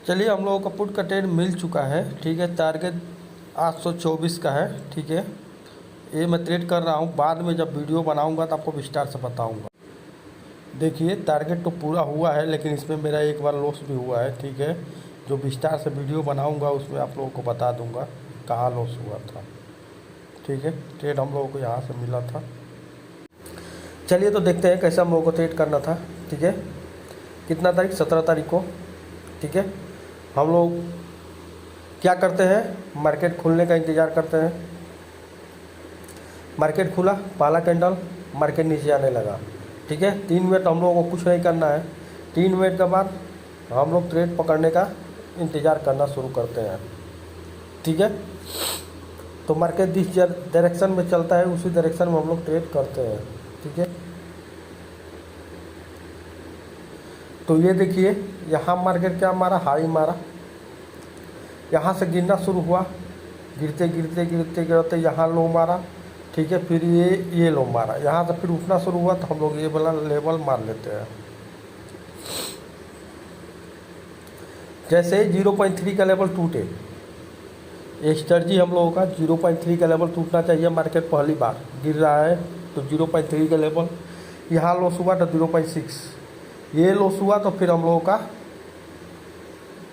चलिए हम लोगों को पुट का ट्रेड मिल चुका है। ठीक है, टारगेट 824 का है। ठीक है, ये मैं ट्रेड कर रहा हूँ। बाद में जब वीडियो बनाऊँगा तो आपको विस्तार से बताऊँगा। देखिए टारगेट तो पूरा हुआ है, लेकिन इसमें मेरा एक बार लॉस भी हुआ है। ठीक है, जो विस्तार से वीडियो बनाऊँगा उसमें आप लोगों को बता दूँगा कहाँ लॉस हुआ था। ठीक है, ट्रेड हम लोगों को यहाँ से मिला था। चलिए तो देखते हैं कैसे हम लोगों को ट्रेड करना था। ठीक है, कितना तारीख, 17 तारीख को। ठीक है, हम लोग क्या करते हैं, मार्केट खुलने का इंतज़ार करते हैं। मार्केट खुला, पहला कैंडल, मार्केट नीचे आने लगा। ठीक है, 3 मिनट हम लोगों को कुछ नहीं करना है। 3 मिनट के बाद हम लोग ट्रेड पकड़ने का इंतज़ार करना शुरू करते हैं। ठीक है, तो मार्केट जिस डायरेक्शन में चलता है उसी डायरेक्शन में हम लोग ट्रेड करते हैं। ठीक है, तो ये देखिए यहाँ मार्केट क्या मारा, हाई मारा, यहाँ से गिरना शुरू हुआ, गिरते गिरते गिरते गिरते यहाँ लो मारा। ठीक है, फिर ये लो मारा, यहाँ से फिर उठना शुरू हुआ तो हम लोग ये वाला लेवल मार लेते हैं। जैसे 0.3 का लेवल टूटे, ये स्ट्रेटजी हम लोगों का 0.3 का लेवल टूटना चाहिए। मार्केट पहली बार गिर रहा है तो 0.3 का लेवल, यहाँ लॉस हुआ तो 0.6, ये लॉस हुआ तो फिर हम लोगों का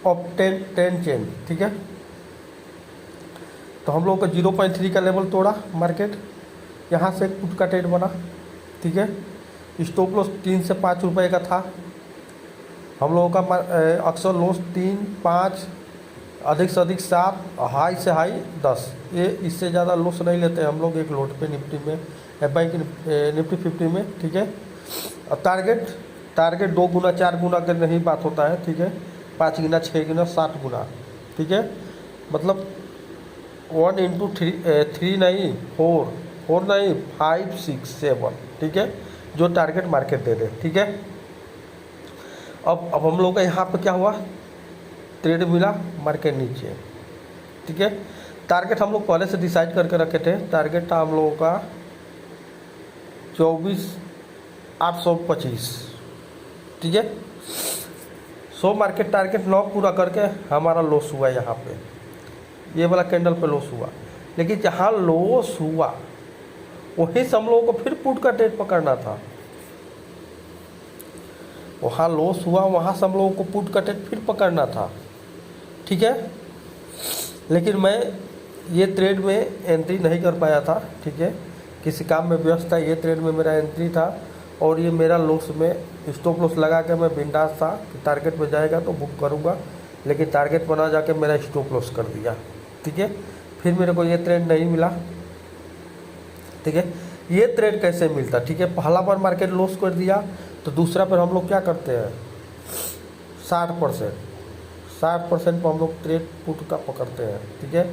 अप 10 चेन। ठीक है, तो हम लोगों का 0.3 का लेवल तोड़ा मार्केट, यहाँ से पुट का ट्रेड बना। ठीक है, स्टॉप लॉस 3 से 5 रुपए का था। हम लोगों का अक्सर लॉस 3, 5, अधिक से अधिक 7, हाई से हाई 10, ये इससे ज़्यादा लॉस नहीं लेते हम लोग एक लोट पे निफ्टी में, बैंक निफ्टी 50 में। ठीक है, और टारगेट 2 गुना 4 गुना का नहीं बात होता है। ठीक है, 5 गुना 6 गुना 60 गुना। ठीक है, मतलब 1 into 3 नहीं, 4 नहीं, 5, 6, 7। ठीक है, जो टारगेट मार्केट दे दे। ठीक है, अब हम लोग का यहाँ पे क्या हुआ, ट्रेड मिला, मार्केट नीचे। ठीक है, टारगेट हम लोग पहले से डिसाइड करके रखे थे। टारगेट था हम लोगों का 24,825। ठीक है, 100 मार्केट टारगेट 9 पूरा करके हमारा लॉस हुआ यहाँ पे, ये वाला कैंडल पे लॉस हुआ। लेकिन जहाँ लॉस हुआ वहीं से हम लोगों को फिर पुट का ट्रेड पकड़ना था। वहाँ लॉस हुआ, वहाँ से हम लोगों को पुट का ट्रेड फिर पकड़ना था। ठीक है, लेकिन मैं ये ट्रेड में एंट्री नहीं कर पाया था। ठीक है, किसी काम में व्यस्त था, ये ट्रेड में मेरा एंट्री था और ये मेरा लॉस में स्टॉप लॉस लगा के मैं बिंदास था कि टारगेट में जाएगा तो बुक करूँगा, लेकिन टारगेट बना जाके मेरा स्टॉप लॉस कर दिया। ठीक है, फिर मेरे को ये ट्रेड नहीं मिला। ठीक है, ये ट्रेड कैसे मिलता। ठीक है, पहला बार मार्केट लॉस कर दिया तो दूसरा पर हम लोग क्या करते हैं, 60% पर हम लोग ट्रेड पुट का पकड़ते हैं। ठीक है,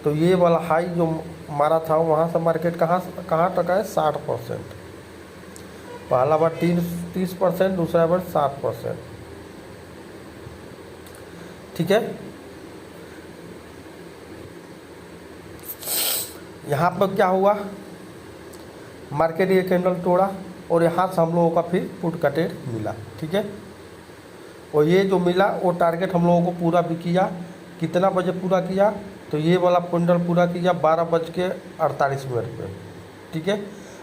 तो ये वाला हाई जो मारा था वहाँ से मार्केट कहाँ तक है, 60%। पहला बार 30%, दूसरा बार 60%। ठीक है, यहाँ पर क्या हुआ, मार्केट ये कैंडल तोड़ा और यहाँ से हम लोगों का फिर पुट का ट्रेड मिला। ठीक है, और ये जो मिला वो टारगेट हम लोगों को पूरा भी किया। कितना बजे पूरा किया, तो ये वाला कैंडल पूरा किया 12:48 पे। ठीक है,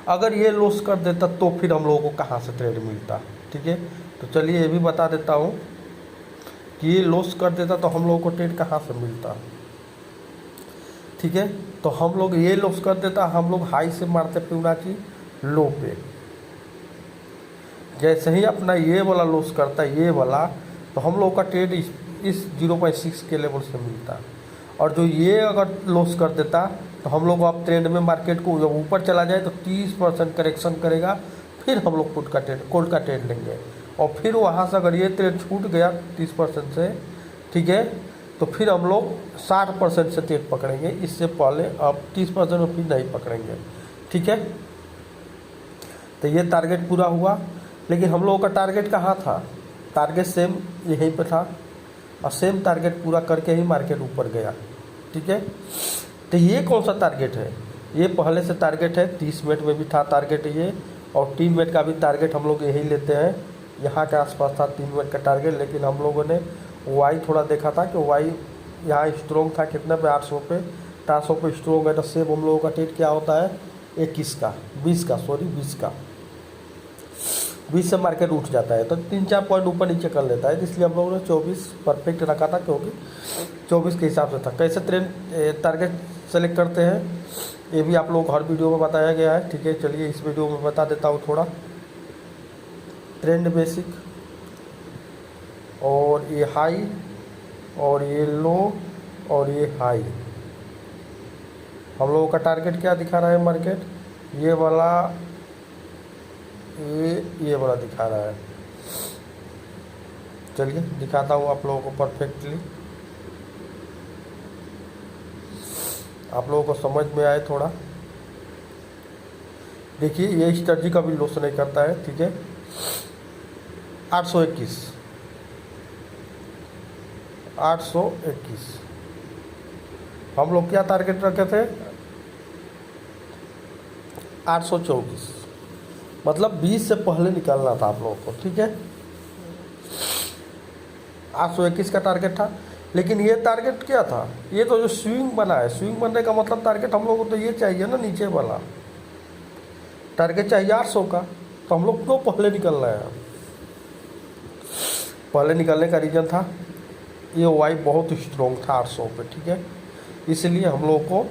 अगर ये लॉस कर देता तो फिर हम लोगों को कहाँ से ट्रेड मिलता। ठीक है, तो चलिए ये भी बता देता हूँ कि ये लॉस कर देता तो हम लोगों को ट्रेड कहाँ से मिलता। ठीक है, तो हम लोग ये लॉस कर देता, हम लोग हाई से मारते फिबोनाची लो पे। जैसे ही अपना ये वाला लॉस करता ये वाला, तो हम लोग का ट्रेड इस 0.6 के लेवल से मिलता। और जो ये अगर लॉस कर देता तो हम लोग अब ट्रेंड में मार्केट को जब ऊपर चला जाए तो 30% करेक्शन करेगा, फिर हम लोग पुट का ट्रेड, कॉल का ट्रेड लेंगे। और फिर वहाँ से अगर ये ट्रेड छूट गया 30% से, ठीक है, तो फिर हम लोग 60% से ट्रेड पकड़ेंगे। इससे पहले अब 30% में फिर नहीं पकड़ेंगे। ठीक है, तो ये टारगेट पूरा हुआ, लेकिन हम लोगों का टारगेट कहाँ था, टारगेट सेम यहीं पे था और सेम टारगेट पूरा करके ही मार्केट ऊपर गया। ठीक है, तो ये कौन सा टारगेट है, ये पहले से टारगेट है, 30 मिनट में भी था टारगेट ये, और 3 मिनट का भी टारगेट हम लोग यही लेते हैं। यहाँ के आसपास था 3 मिनट का टारगेट, लेकिन हम लोगों ने वाई थोड़ा देखा था कि वाई यहाँ स्ट्रॉन्ग था कितने पे, 800 पे, 400 पे स्ट्रॉन्ग है। तो सेब हम लोगों का ट्रेड क्या होता है, 21 का, 20 का, सॉरी 20 का, 20 से मार्केट उठ जाता है तो 3-4 पॉइंट ऊपर नीचे कर लेता है। इसलिए हम लोगों ने 24 परफेक्ट रखा था, क्योंकि 24 के हिसाब से था। कैसे ट्रेंड टारगेट सेलेक्ट करते हैं ये भी आप लोगों को हर वीडियो में बताया गया है, ठीक है। चलिए इस वीडियो में बता देता हूँ थोड़ा। ट्रेंड बेसिक, और ये हाई, और ये लो, और ये हाई। हम लोगों का टारगेट क्या दिखा रहा है मार्केट, ये वाला, ये वाला दिखा रहा है। चलिए दिखाता हूँ आप लोगों को परफेक्टली, आप लोगों को समझ में आए थोड़ा। देखिए ये स्ट्रेटजी का भी लॉस नहीं करता है, ठीक है। 821, 821 हम लोग क्या टारगेट रखे थे, 824, मतलब 20 से पहले निकलना था आप लोगों को, ठीक है। 821 का टारगेट था, लेकिन ये टारगेट क्या था, ये तो जो स्विंग बना है, स्विंग बनने का मतलब टारगेट हम लोगों को तो ये चाहिए ना, नीचे वाला टारगेट चाहिए 800 का। तो हम लोग क्यों पहले निकलना है, पहले निकलने का रीज़न था ये वाई बहुत स्ट्रॉन्ग था 800 पे, ठीक है। इसलिए हम लोगों को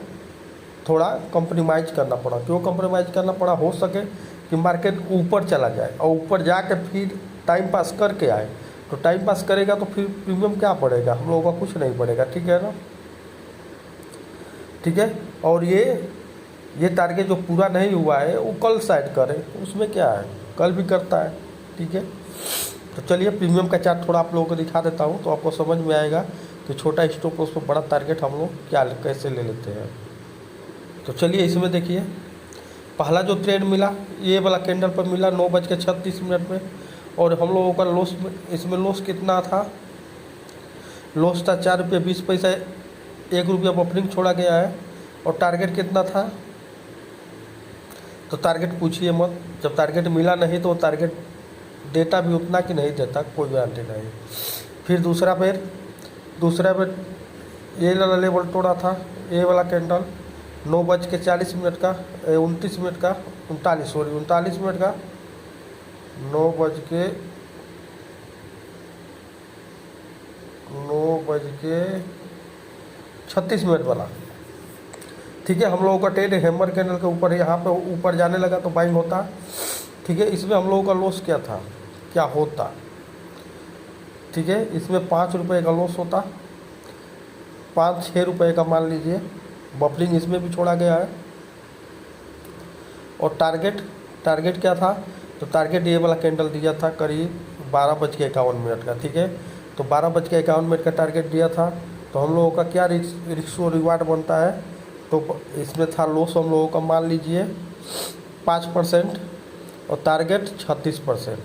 थोड़ा कंप्रोमाइज़ करना पड़ा। क्यों कंप्रोमाइज़ करना पड़ा, हो सके कि मार्केट ऊपर चला जाए और ऊपर जाके फिर टाइम पास करके आए। तो टाइम पास करेगा तो फिर प्रीमियम क्या पड़ेगा, हम लोगों का कुछ नहीं पड़ेगा, ठीक है ना, ठीक है। और ये टारगेट जो पूरा नहीं हुआ है वो कल साइड करे, उसमें क्या है, कल भी करता है, ठीक है। तो चलिए प्रीमियम का चार्ट थोड़ा आप लोगों को दिखा देता हूँ, तो आपको समझ में आएगा कि छोटा स्टॉप लॉस पर बड़ा टारगेट हम लोग क्या कैसे ले लेते हैं। तो चलिए इसमें देखिए, पहला जो ट्रेड मिला ये वाला कैंडल पर मिला 9:36 में, और हम लोगों का लॉस, इसमें लॉस कितना था, लॉस था 4 रुपये 20 पैसा, 1 रुपया बफरिंग छोड़ा गया है। और टारगेट कितना था, तो टारगेट पूछिए मत, जब टारगेट मिला नहीं तो टारगेट देता भी उतना कि नहीं देता, कोई गारंटी नहीं। फिर दूसरा पेड़ ये वाला लेवल तोड़ा था, ये वाला कैंडल 9:40 का, 29 का, 39 का, 9:36 वाला, ठीक है। हम लोगों का ट्रेड हैमर कैंडल के ऊपर, यहाँ पे ऊपर जाने लगा तो बाइंग होता, ठीक है। इसमें हम लोगों का लॉस क्या था, क्या होता, ठीक है। इसमें 5 रुपये का लॉस होता, 5-6 रुपये का मान लीजिए, बफरिंग इसमें भी छोड़ा गया है। और टारगेट क्या था, तो टारगेट ये वाला कैंडल दिया था करीब 12:51 का, ठीक है। तो 12:51 का टारगेट दिया था। तो हम लोगों का क्या रिस्क और रिवार्ड बनता है, तो इसमें था लॉस हम लोगों का मान लीजिए 5% और टारगेट 36%।